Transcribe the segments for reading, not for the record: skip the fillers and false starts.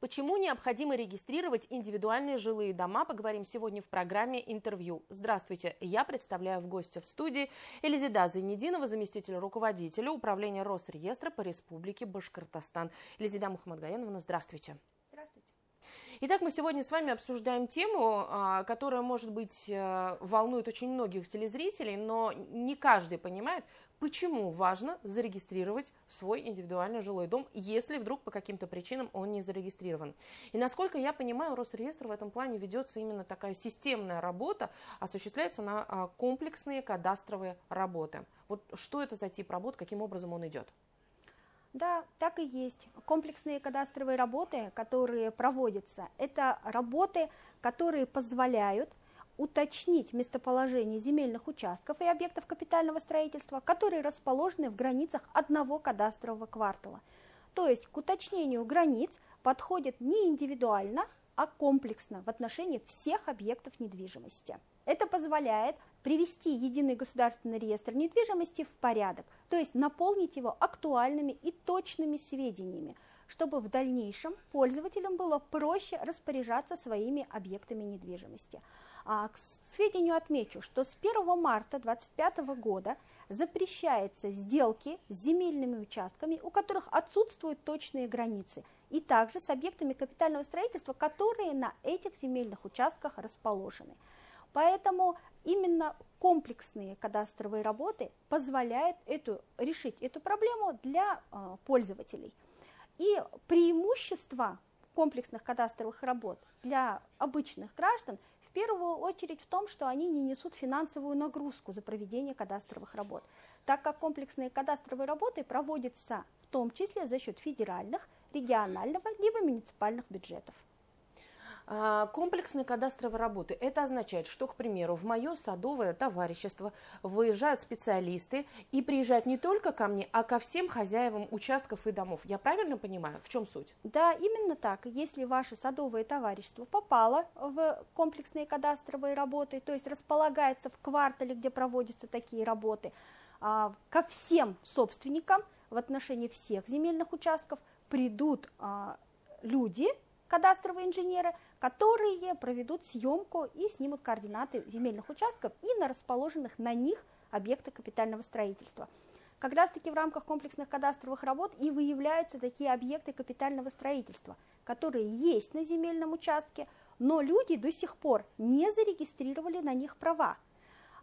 Почему необходимо регистрировать индивидуальные жилые дома? Поговорим сегодня в программе «Интервью». Здравствуйте, я представляю в гости в студии Элизида Зайнидинова, заместитель руководителя управления Росреестра по Республике Башкортостан. Элизида Мухаммадгаяновна, здравствуйте. Здравствуйте. Итак, мы сегодня с вами обсуждаем тему, которая, может быть, волнует очень многих телезрителей, но не каждый понимает, почему важно зарегистрировать свой индивидуальный жилой дом, если вдруг по каким-то причинам он не зарегистрирован. И насколько я понимаю, Росреестр в этом плане ведется именно такая системная работа, осуществляется на комплексные кадастровые работы. Вот что это за тип работ, каким образом он идет? Да, так и есть. Комплексные кадастровые работы, которые проводятся, это работы, которые позволяют уточнить местоположение земельных участков и объектов капитального строительства, которые расположены в границах одного кадастрового квартала. То есть к уточнению границ подходит не индивидуально, а комплексно в отношении всех объектов недвижимости. Это позволяет привести единый государственный реестр недвижимости в порядок, то есть наполнить его актуальными и точными сведениями, чтобы в дальнейшем пользователям было проще распоряжаться своими объектами недвижимости. К сведению отмечу, что с 1 марта 2025 года запрещаются сделки с земельными участками, у которых отсутствуют точные границы, и также с объектами капитального строительства, которые на этих земельных участках расположены. Поэтому именно комплексные кадастровые работы позволяют решить эту проблему для пользователей. И преимущество комплексных кадастровых работ для обычных граждан в первую очередь в том, что они не несут финансовую нагрузку за проведение кадастровых работ, так как комплексные кадастровые работы проводятся в том числе за счет федеральных, регионального либо муниципальных бюджетов. Комплексные кадастровые работы. Это означает, что, к примеру, в мое садовое товарищество выезжают специалисты и приезжают не только ко мне, а ко всем хозяевам участков и домов. Я правильно понимаю? В чем суть? Да, именно так. Если ваше садовое товарищество попало в комплексные кадастровые работы, то есть располагается в квартале, где проводятся такие работы, ко всем собственникам в отношении всех земельных участков придут люди, кадастровые инженеры, которые проведут съемку и снимут координаты земельных участков и на расположенных на них объекты капитального строительства. Как раз таки в рамках комплексных кадастровых работ и выявляются такие объекты капитального строительства, которые есть на земельном участке, но люди до сих пор не зарегистрировали на них права.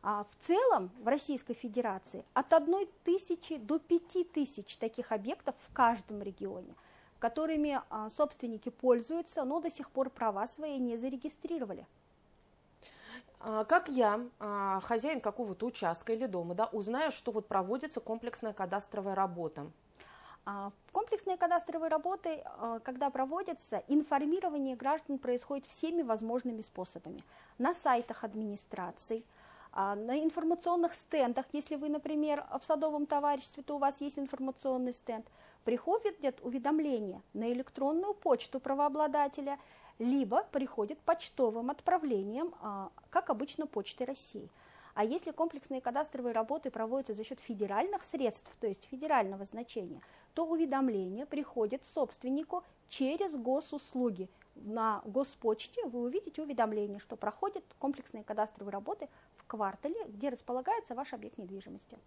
В целом в Российской Федерации от 1000 до 5000 таких объектов в каждом регионе, которыми собственники пользуются, но до сих пор права свои не зарегистрировали. Как я, хозяин какого-то участка или дома, узнаю, что вот проводится комплексная кадастровая работа? Комплексные кадастровые работы, когда проводятся, информирование граждан происходит всеми возможными способами. На сайтах администраций, на информационных стендах, если вы, например, в садовом товариществе, то у вас есть информационный стенд, приходят уведомления на электронную почту правообладателя, либо приходят почтовым отправлением, как обычно, Почтой России. А если комплексные кадастровые работы проводятся за счет федеральных средств, то есть федерального значения, то уведомление приходит собственнику через госуслуги. На Госпочте вы увидите уведомление, что проходят комплексные кадастровые работы в квартале, где располагается ваш объект недвижимости.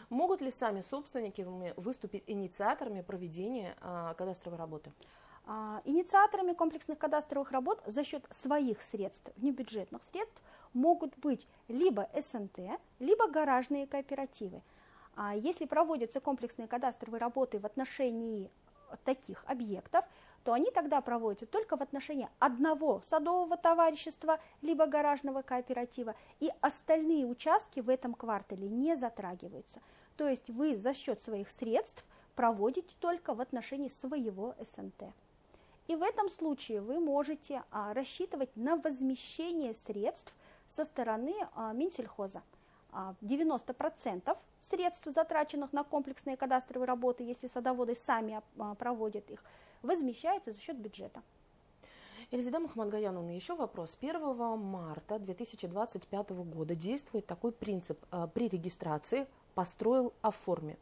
Могут ли сами собственники выступить инициаторами проведения кадастровой работы? Инициаторами комплексных кадастровых работ за счет своих средств, внебюджетных средств, могут быть либо СНТ, либо гаражные кооперативы. Если проводятся комплексные кадастровые работы в отношении таких объектов, то они тогда проводятся только в отношении одного садового товарищества, либо гаражного кооператива, и остальные участки в этом квартале не затрагиваются. То есть вы за счет своих средств проводите только в отношении своего СНТ. И в этом случае вы можете рассчитывать на возмещение средств со стороны Минсельхоза. 90% средств, затраченных на комплексные кадастровые работы, если садоводы сами проводят их, возмещаются за счет бюджета. Элизида Мухаммадгаяновна, еще вопрос. 1 марта 2025 года действует такой принцип: при регистрации построил, оформи.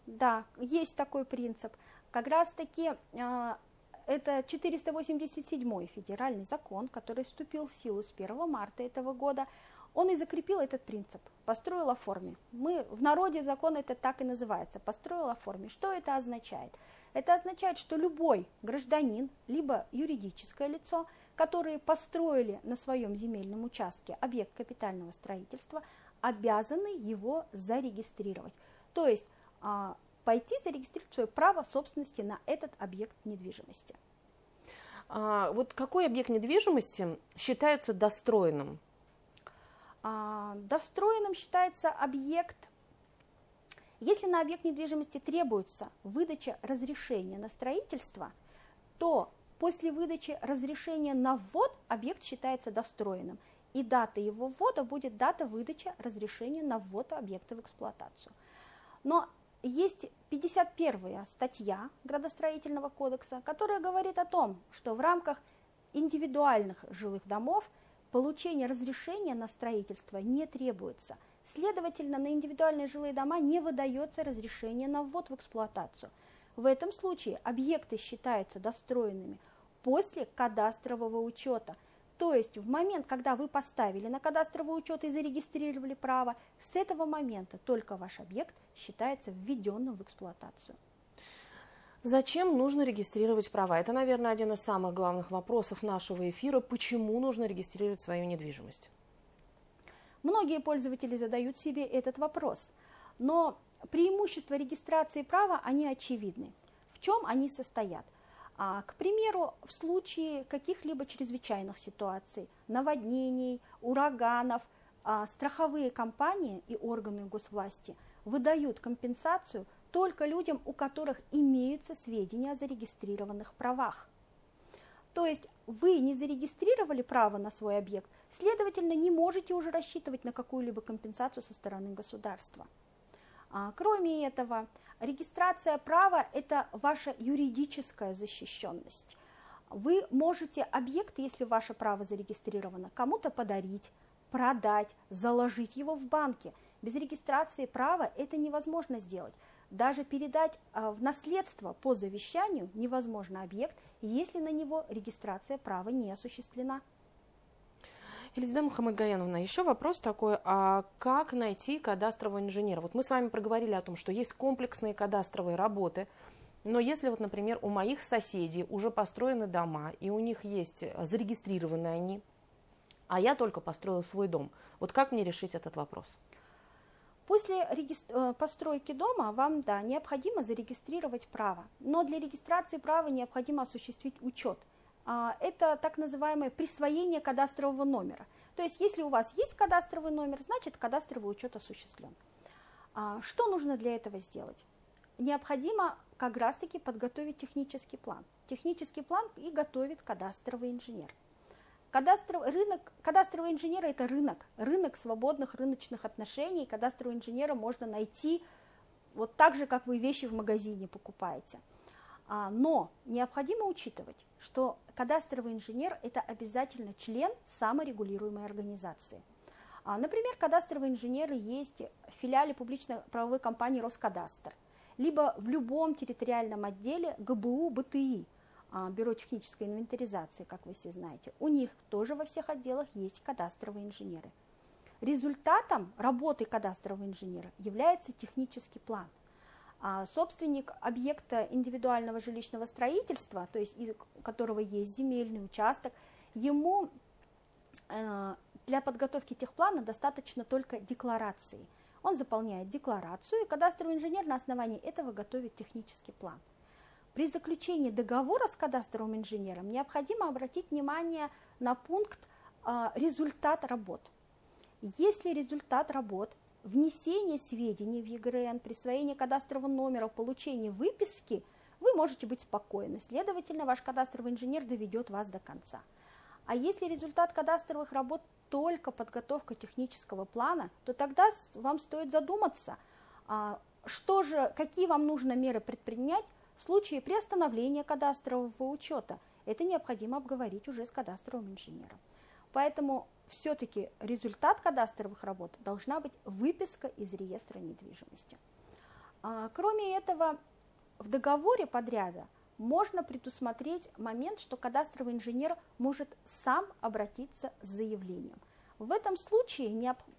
Да, есть такой принцип. Как раз таки это 487-й федеральный закон, который вступил в силу с 1 марта этого года. Он и закрепил этот принцип, построил оформи. Мы в народе закон это так и называется, построил оформи. Что это означает? Это означает, что любой гражданин, либо юридическое лицо, которые построили на своем земельном участке объект капитального строительства, обязаны его зарегистрировать. То есть пойти зарегистрировать свое право собственности на этот объект недвижимости. Вот какой объект недвижимости считается достроенным? Достроенным считается объект, если на объект недвижимости требуется выдача разрешения на строительство, то после выдачи разрешения на ввод объект считается достроенным, и дата его ввода будет дата выдачи разрешения на ввод объекта в эксплуатацию. Но есть 51-я статья Градостроительного кодекса, которая говорит о том, что в рамках индивидуальных жилых домов получение разрешения на строительство не требуется. Следовательно, на индивидуальные жилые дома не выдается разрешение на ввод в эксплуатацию. В этом случае объекты считаются достроенными после кадастрового учета. То есть в момент, когда вы поставили на кадастровый учет и зарегистрировали право, с этого момента только ваш объект считается введенным в эксплуатацию. Зачем нужно регистрировать права? Это, наверное, один из самых главных вопросов нашего эфира. Почему нужно регистрировать свою недвижимость? Многие пользователи задают себе этот вопрос, но преимущества регистрации права, они очевидны. В чем они состоят? К примеру, в случае каких-либо чрезвычайных ситуаций, наводнений, ураганов, страховые компании и органы госвласти выдают компенсацию только людям, у которых имеются сведения о зарегистрированных правах. То есть вы не зарегистрировали право на свой объект, следовательно, не можете уже рассчитывать на какую-либо компенсацию со стороны государства. Кроме этого, регистрация права – это ваша юридическая защищенность. Вы можете объект, если ваше право зарегистрировано, кому-то подарить, продать, заложить его в банке. Без регистрации права это невозможно сделать. Даже передать в наследство по завещанию невозможно объект, если на него регистрация права не осуществлена. Эльзида Мухаммадгаяновна, еще вопрос такой, а как найти кадастрового инженера? Вот мы с вами проговорили о том, что есть комплексные кадастровые работы, но если вот, например, у моих соседей уже построены дома, и у них есть зарегистрированы они, а я только построил свой дом, вот как мне решить этот вопрос? После постройки дома вам, да, необходимо зарегистрировать право, но для регистрации права необходимо осуществить учет. Это так называемое присвоение кадастрового номера. То есть, если у вас есть кадастровый номер, значит кадастровый учет осуществлен. Что нужно для этого сделать? Необходимо как раз-таки подготовить технический план. Технический план и готовит кадастровый инженер. Кадастровый инженер – это рынок свободных рыночных отношений. Кадастрового инженера можно найти вот так же, как вы вещи в магазине покупаете. Но необходимо учитывать, что кадастровый инженер – это обязательно член саморегулируемой организации. Например, кадастровые инженеры есть в филиале публично-правовой компании «Роскадастр», либо в любом территориальном отделе ГБУ БТИ, Бюро технической инвентаризации, как вы все знаете. У них тоже во всех отделах есть кадастровые инженеры. Результатом работы кадастрового инженера является технический план. Собственник объекта индивидуального жилищного строительства, то есть у которого есть земельный участок, ему для подготовки техплана достаточно только декларации. Он заполняет декларацию, и кадастровый инженер на основании этого готовит технический план. При заключении договора с кадастровым инженером необходимо обратить внимание на пункт «Результат работ». Если результат работ, внесение сведений в ЕГРН, присвоение кадастрового номера, получение выписки, вы можете быть спокойны. Следовательно, ваш кадастровый инженер доведет вас до конца. А если результат кадастровых работ только подготовка технического плана, то тогда вам стоит задуматься, какие вам нужно меры предпринять в случае приостановления кадастрового учета. Это необходимо обговорить уже с кадастровым инженером. Поэтому все-таки результат кадастровых работ должна быть выписка из реестра недвижимости. Кроме этого, в договоре подряда можно предусмотреть момент, что кадастровый инженер может сам обратиться с заявлением. В этом случае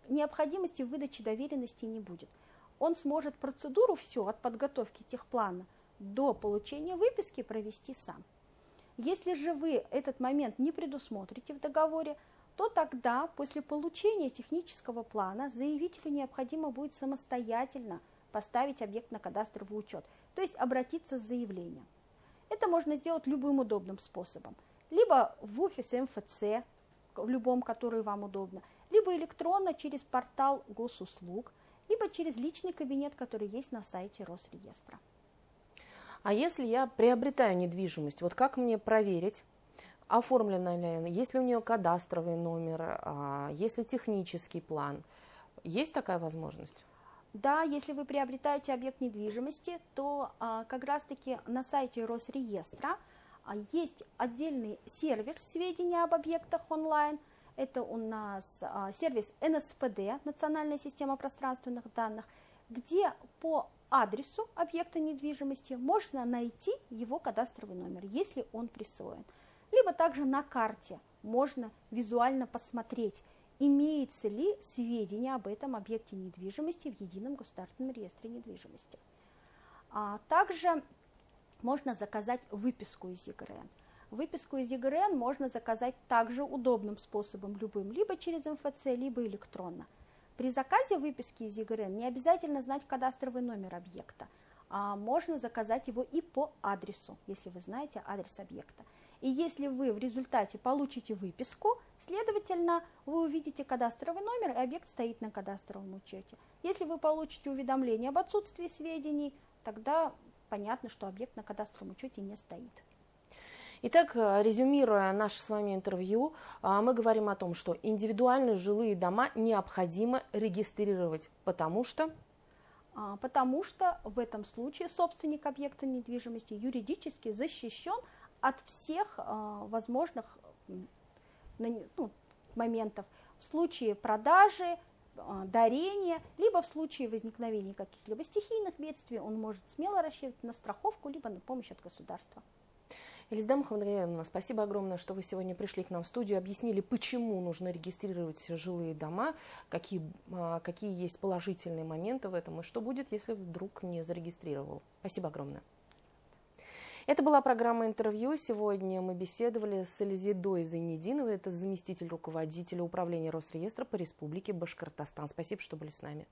необходимости в выдаче доверенности не будет. Он сможет процедуру всю от подготовки техплана до получения выписки провести сам. Если же вы этот момент не предусмотрите в договоре, то тогда после получения технического плана заявителю необходимо будет самостоятельно поставить объект на кадастровый учет, то есть обратиться с заявлением. Это можно сделать любым удобным способом. Либо в офис МФЦ, в любом, который вам удобно, либо электронно через портал госуслуг, либо через личный кабинет, который есть на сайте Росреестра. А если я приобретаю недвижимость, вот как мне проверить, оформлена ли она, есть ли у нее кадастровый номер, есть ли технический план? Есть такая возможность? Да, если вы приобретаете объект недвижимости, то как раз-таки на сайте Росреестра есть отдельный сервис сведения об объектах онлайн. Это у нас сервис НСПД, Национальная система пространственных данных, где по адресу объекта недвижимости можно найти его кадастровый номер, если он присвоен. Либо также на карте можно визуально посмотреть, имеется ли сведения об этом объекте недвижимости в Едином государственном реестре недвижимости. Также можно заказать выписку из ЕГРН. Выписку из ЕГРН можно заказать также удобным способом любым, либо через МФЦ, либо электронно. При заказе выписки из ЕГРН не обязательно знать кадастровый номер объекта, а можно заказать его и по адресу, если вы знаете адрес объекта. И если вы в результате получите выписку, следовательно, вы увидите кадастровый номер, и объект стоит на кадастровом учете. Если вы получите уведомление об отсутствии сведений, тогда понятно, что объект на кадастровом учете не стоит. Итак, резюмируя наше с вами интервью, мы говорим о том, что индивидуальные жилые дома необходимо регистрировать, потому что в этом случае собственник объекта недвижимости юридически защищен от всех возможных моментов в случае продажи, дарения, либо в случае возникновения каких-либо стихийных бедствий он может смело рассчитывать на страховку, либо на помощь от государства. Эльзда Мухаммадгаевна, спасибо огромное, что вы сегодня пришли к нам в студию, объяснили, почему нужно регистрировать жилые дома, какие есть положительные моменты в этом, и что будет, если вдруг не зарегистрировал. Спасибо огромное. Это была программа интервью. Сегодня мы беседовали с Эльзидой Зайнидиновой, это заместитель руководителя управления Росреестра по Республике Башкортостан. Спасибо, что были с нами.